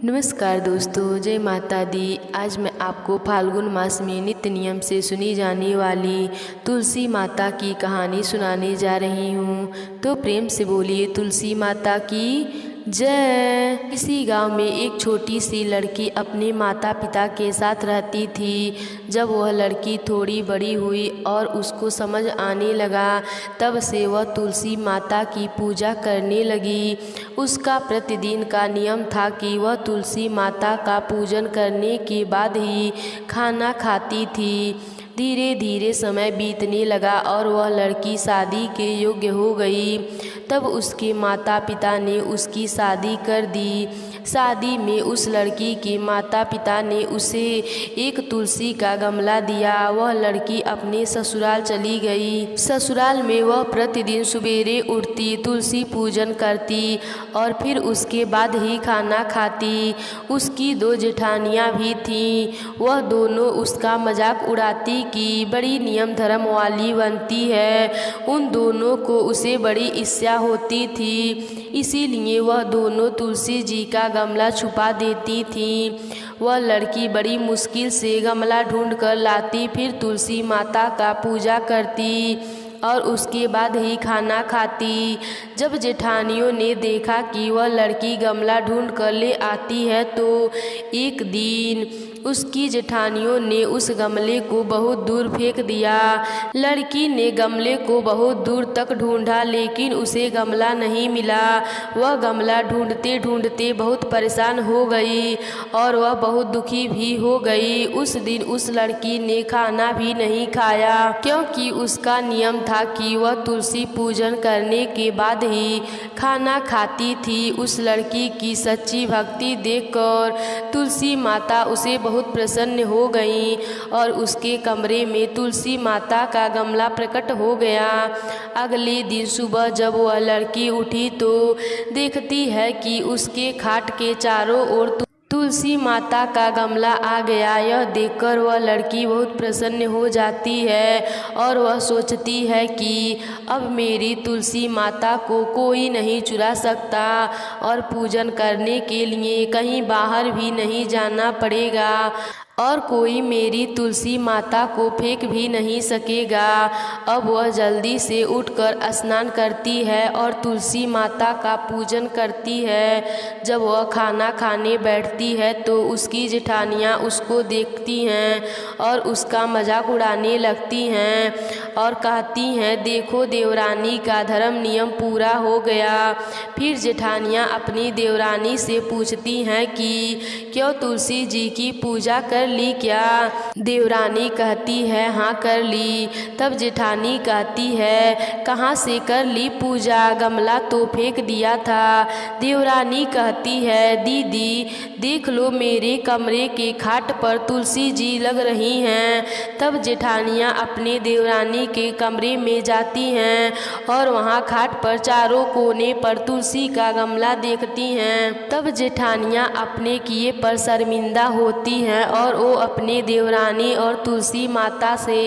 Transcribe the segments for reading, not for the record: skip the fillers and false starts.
नमस्कार दोस्तों, जय माता दी। आज मैं आपको फाल्गुन मास में नित्य नियम से सुनी जाने वाली तुलसी माता की कहानी सुनाने जा रही हूँ। तो प्रेम से बोलिए तुलसी माता की जय। किसी गांव में एक छोटी सी लड़की अपने माता पिता के साथ रहती थी। जब वह लड़की थोड़ी बड़ी हुई और उसको समझ आने लगा, तब से वह तुलसी माता की पूजा करने लगी। उसका प्रतिदिन का नियम था कि वह तुलसी माता का पूजन करने के बाद ही खाना खाती थी। धीरे धीरे समय बीतने लगा और वह लड़की शादी के योग्य हो गई। तब उसके माता पिता ने उसकी शादी कर दी। शादी में उस लड़की के माता पिता ने उसे एक तुलसी का गमला दिया। वह लड़की अपने ससुराल चली गई। ससुराल में वह प्रतिदिन सवेरे उठती, तुलसी पूजन करती और फिर उसके बाद ही खाना खाती। उसकी 2 जेठानियाँ भी थीं। वह दोनों उसका मजाक उड़ाती कि बड़ी नियम धर्म वाली बनती है। उन दोनों को उसे बड़ी ईर्ष्या होती थी, इसीलिए वह दोनों तुलसी जी का गमला छुपा देती थीं। वह लड़की बड़ी मुश्किल से गमला ढूंढ कर लाती, फिर तुलसी माता का पूजा करती और उसके बाद ही खाना खाती। जब जेठानियों ने देखा कि वह लड़की गमला ढूंढ कर ले आती है, तो एक दिन उसकी जेठानियों ने उस गमले को बहुत दूर फेंक दिया। लड़की ने गमले को बहुत दूर तक ढूंढा, लेकिन उसे गमला नहीं मिला। वह गमला ढूंढते ढूंढते बहुत परेशान हो गई और वह बहुत दुखी भी हो गई। उस दिन उस लड़की ने खाना भी नहीं खाया, क्योंकि उसका नियम था कि वह तुलसी पूजन करने के बाद ही खाना खाती थी। उस लड़की की सच्ची भक्ति देखकर तुलसी माता उसे बहुत प्रसन्न हो गई और उसके कमरे में तुलसी माता का गमला प्रकट हो गया। अगले दिन सुबह जब वह लड़की उठी तो देखती है कि उसके खाट के चारों ओर तुलसी माता का गमला आ गया। यह देखकर वह लड़की बहुत प्रसन्न हो जाती है और वह सोचती है कि अब मेरी तुलसी माता को कोई नहीं चुरा सकता और पूजन करने के लिए कहीं बाहर भी नहीं जाना पड़ेगा और कोई मेरी तुलसी माता को फेंक भी नहीं सकेगा। अब वह जल्दी से उठकर स्नान करती है और तुलसी माता का पूजन करती है। जब वह खाना खाने बैठती है तो उसकी जेठानियाँ उसको देखती हैं और उसका मजाक उड़ाने लगती हैं और कहती हैं, देखो देवरानी का धर्म नियम पूरा हो गया। फिर जेठानियाँ अपनी देवरानी से पूछती हैं कि क्यों तुलसी जी की पूजा कर ली क्या? देवरानी कहती है, हाँ कर ली। तब जेठानी कहती है, कहाँ से कर ली पूजा? गमला तो फेंक दिया था। देवरानी कहती है, दीदी देख लो मेरे कमरे के खाट पर तुलसी जी लग रही हैं। तब जेठानियाँ अपने देवरानी के कमरे में जाती हैं और वहाँ खाट पर चारों कोने पर तुलसी का गमला देखती हैं। तब जेठानियाँ अपने किए पर शर्मिंदा होती हैं और वो अपने देवरानी और तुलसी माता से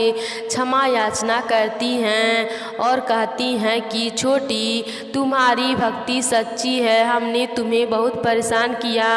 क्षमा याचना करती हैं और कहती हैं कि छोटी, तुम्हारी भक्ति सच्ची है, हमने तुम्हें बहुत परेशान किया,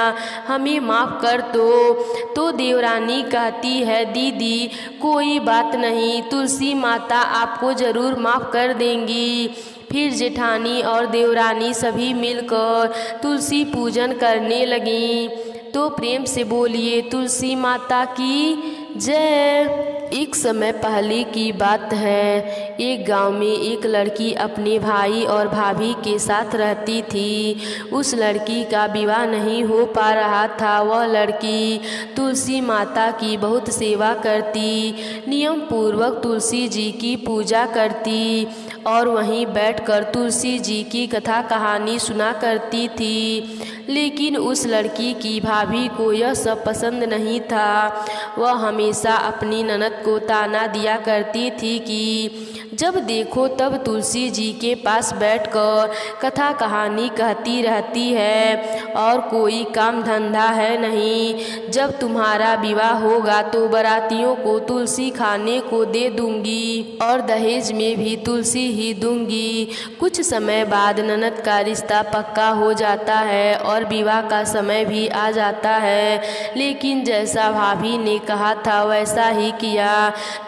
हमें माफ़ कर दो। तो देवरानी कहती है, दीदी कोई बात नहीं, तुलसी माता आपको ज़रूर माफ़ कर देंगी। फिर जेठानी और देवरानी सभी मिलकर तुलसी पूजन करने लगीं। तो प्रेम से बोलिए तुलसी माता की जय। एक समय पहले की बात है। एक गांव में एक लड़की अपने भाई और भाभी के साथ रहती थी। उस लड़की का विवाह नहीं हो पा रहा था। वह लड़की तुलसी माता की बहुत सेवा करती, नियम पूर्वक तुलसी जी की पूजा करती और वहीं बैठकर तुलसी जी की कथा कहानी सुना करती थी। लेकिन उस लड़की की भाभी को यह सब पसंद नहीं था। वह हमेशा अपनी ननद को ताना दिया करती थी कि जब देखो तब तुलसी जी के पास बैठकर कथा कहानी कहती रहती है और कोई काम धंधा है नहीं। जब तुम्हारा विवाह होगा तो बारातियों को तुलसी खाने को दे दूंगी और दहेज में भी तुलसी ही दूंगी। कुछ समय बाद ननद का रिश्ता पक्का हो जाता है और विवाह का समय भी आ जाता है, लेकिन जैसा भाभी ने कहा था वैसा ही किया।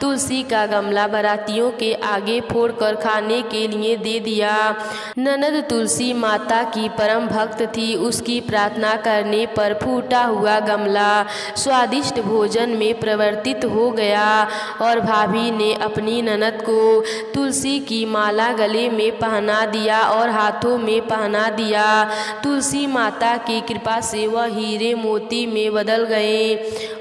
तुलसी का गमला बारातियों के आगे फोड़कर खाने के लिए दे दिया। ननद तुलसी माता की परम भक्त थी। उसकी प्रार्थना करने पर फूटा हुआ गमला स्वादिष्ट भोजन में परिवर्तित हो गया और भाभी ने अपनी ननद को तुलसी की माला गले में पहना दिया और हाथों में पहना दिया। तुलसी माता की कृपा से वह हीरे मोती में बदल गए।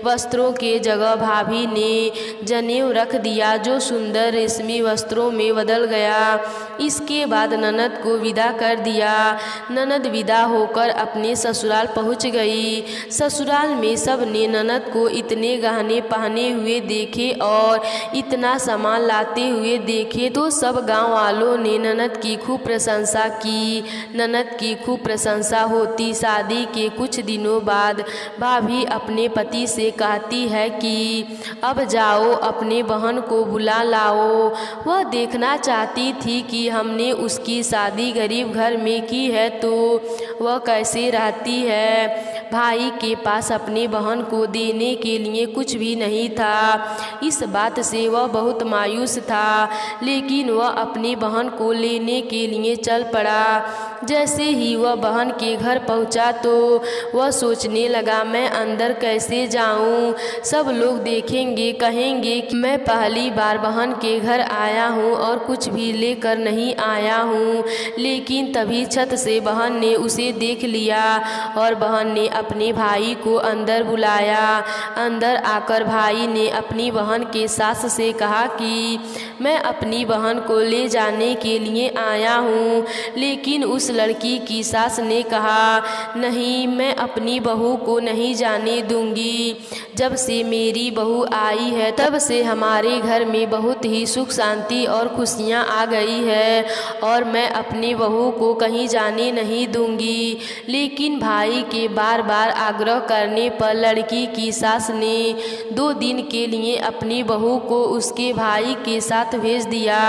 वस्त्रों के जगह भाभी ने जनेऊ रख दिया जो सुंदर रेशमी वस्त्रों में बदल गया। इसके बाद ननद को विदा कर दिया। ननद विदा होकर अपने ससुराल पहुंच गई। ससुराल में सब ने ननद को इतने गहने पहने हुए देखे और इतना सामान लाते हुए देखे तो सब गांव वालों ने ननद की खूब प्रशंसा की। ननद की खूब प्रशंसा होती शादी के कुछ दिनों बाद भाभी अपने पति से कहती है कि अब जाओ अपने बहन को बुला लाओ। वह देखना चाहती थी कि हमने उसकी शादी गरीब घर में की है तो वह कैसे रहती है। भाई के पास अपने बहन को देने के लिए कुछ भी नहीं था। इस बात से वह बहुत मायूस था, लेकिन वह अपनी बहन को लेने के लिए चल पड़ा। जैसे ही वह बहन के घर पहुंचा तो वह सोचने लगा मैं अंदर कैसे जाऊं। सब लोग देखेंगे, कहेंगे कि मैं पहली बार बहन के घर आया हूं और कुछ भी लेकर नहीं आया हूं। लेकिन तभी छत से बहन ने उसे देख लिया और बहन ने अपने भाई को अंदर बुलाया। अंदर आकर भाई ने अपनी बहन के सास से कहा कि मैं अपनी बहन को ले जाने के लिए आया हूँ। लेकिन उस लड़की की सास ने कहा नहीं, मैं अपनी बहू को नहीं जाने दूंगी। जब से मेरी बहू आई है तब से हमारे घर में बहुत ही सुख शांति और खुशियाँ आ गई है और मैं अपनी बहू को कहीं जाने नहीं दूंगी। लेकिन भाई के बार बार आग्रह करने पर लड़की की सास ने 2 दिन के लिए अपनी बहू को उसके भाई के साथ भेज दिया।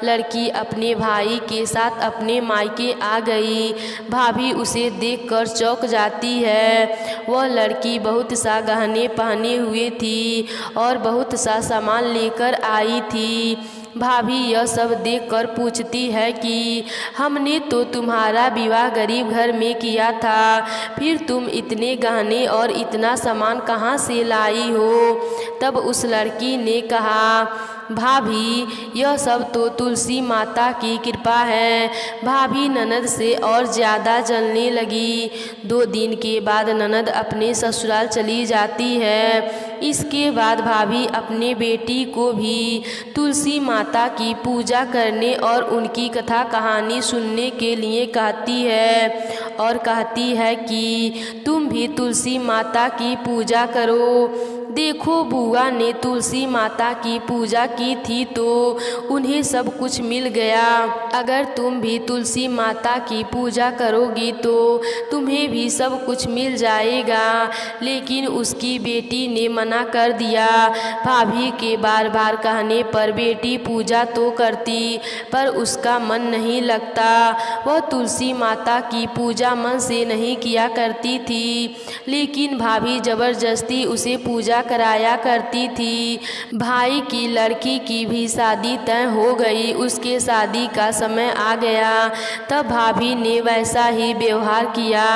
लड़की अपने भाई के साथ अपने मायके आ गई। भाभी उसे देखकर चौंक जाती है। वह लड़की बहुत सा गहने पहने हुए थी और बहुत सा सामान लेकर आई थी। भाभी यह सब देखकर पूछती है कि हमने तो तुम्हारा विवाह गरीब घर में किया था, फिर तुम इतने गहने और इतना सामान कहाँ से लाई हो। तब उस लड़की ने कहा भाभी यह सब तो तुलसी माता की कृपा है। भाभी ननद से और ज़्यादा जलने लगी। 2 दिन के बाद ननद अपने ससुराल चली जाती है। इसके बाद भाभी अपने बेटी को भी तुलसी माता की पूजा करने और उनकी कथा कहानी सुनने के लिए कहती है और कहती है कि तुम भी तुलसी माता की पूजा करो। देखो बुआ ने तुलसी माता की पूजा की थी तो उन्हें सब कुछ मिल गया। अगर तुम भी तुलसी माता की पूजा करोगी तो तुम्हें भी सब कुछ मिल जाएगा। लेकिन उसकी बेटी ने मना कर दिया। भाभी के बार बार कहने पर बेटी पूजा तो करती पर उसका मन नहीं लगता। वह तुलसी माता की पूजा मन से नहीं किया करती थी, लेकिन भाभी जबरदस्ती उसे पूजा कराया करती थी। भाई की लड़की की भी शादी तय हो गई। उसके शादी का समय आ गया। तब भाभी ने वैसा ही व्यवहार किया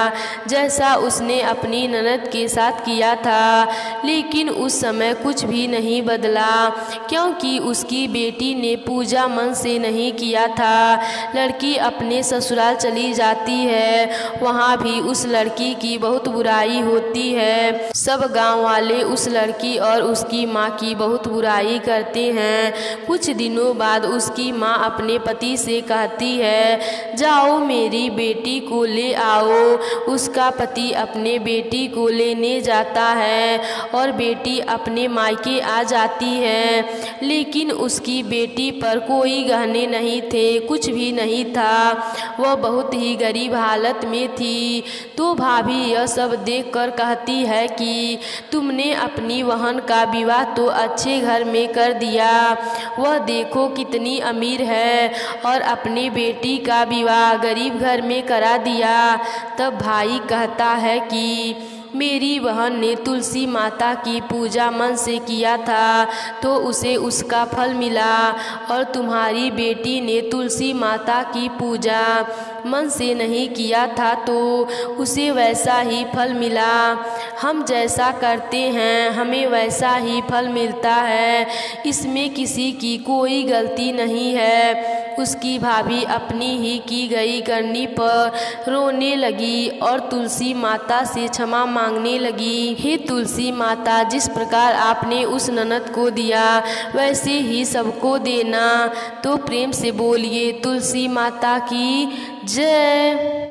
जैसा उसने अपनी ननद के साथ किया था, लेकिन उस समय कुछ भी नहीं बदला क्योंकि उसकी बेटी ने पूजा मन से नहीं किया था। लड़की अपने ससुराल चली जाती है। वहाँ भी उस लड़की की बहुत बुराई होती है। सब गांव वाले उस लड़की और उसकी माँ की बहुत बुराई करते हैं। कुछ दिनों बाद उसकी माँ अपने पति से कहती है, जाओ मेरी बेटी को ले आओ। उसका पति अपने बेटी को लेने जाता है और बेटी अपने मायके आ जाती है, लेकिन उसकी बेटी पर कोई गहने नहीं थे, कुछ भी नहीं था। वह बहुत ही गरीब हालत में थी। तो भाभी यह सब देखकर कहती है कि तुमने अपनी बहन का विवाह तो अच्छे घर में कर दिया। वह देखो कितनी अमीर है और अपनी बेटी का विवाह गरीब घर में करा दिया। तब भाई कहता है कि मेरी बहन ने तुलसी माता की पूजा मन से किया था तो उसे उसका फल मिला, और तुम्हारी बेटी ने तुलसी माता की पूजा मन से नहीं किया था तो उसे वैसा ही फल मिला। हम जैसा करते हैं हमें वैसा ही फल मिलता है, इसमें किसी की कोई गलती नहीं है। उसकी भाभी अपनी ही की गई करनी पर रोने लगी और तुलसी माता से क्षमा मांगने लगी। हे तुलसी माता, जिस प्रकार आपने उस ननद को दिया वैसे ही सबको देना। तो प्रेम से बोलिए तुलसी माता की जय।